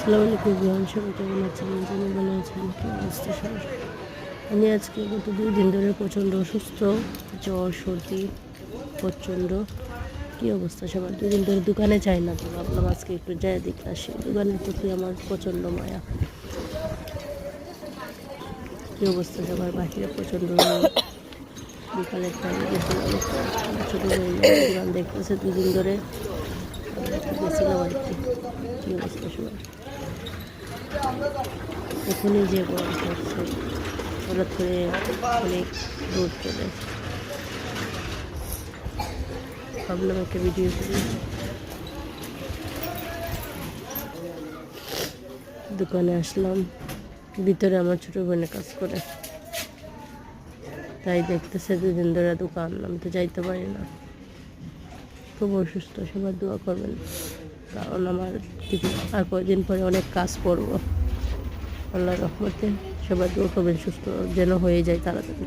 আসসালামু আলাইকুম বিহান, সবাই কেমন আছেন? জানি ভালো আছেন। কি অবস্থা সবার? আমি আজকে গত 2 দিন ধরে প্রচণ্ড অসুস্থ, জ্বর সর্দি প্রচণ্ড। কি অবস্থা সবার? 2 দিন ধরে দোকানে যাই না, তো ভাবলাম আজকে একটু যাই দেখে আসি। দোকানের প্রতি আমার প্রচণ্ড মায়া। কি অবস্থা সবার? বাহিরে প্রচণ্ড রোদ। বিকালের টাইমে গেছিলাম, আমার ছোটো বোন দোকান দেখতেছে 2 দিন ধরে। আমি একটু গেছিলাম আর কি। কি অবস্থা সবার? এখনই যে গরম পড়ছে, হঠাৎ করে অনেক রোদ চলে আসে। ভাবলাম একটা ভিডিও করি। দোকানে আসলাম, ভিতরে আমার ছোটো বোনে কাজ করে, তাই দেখতেছে 2 দিন ধরে দোকান, আমি তো যাইতে পারি না। খুব অসুস্থ, সবার দোয়া করবেন, কারণ আমার আর কয়েকদিন পরে অনেক কাজ করব। আল্লাহর রহমতে সবার দোয়া করবেন সুস্থ যেন হয়ে যায় তাড়াতাড়ি।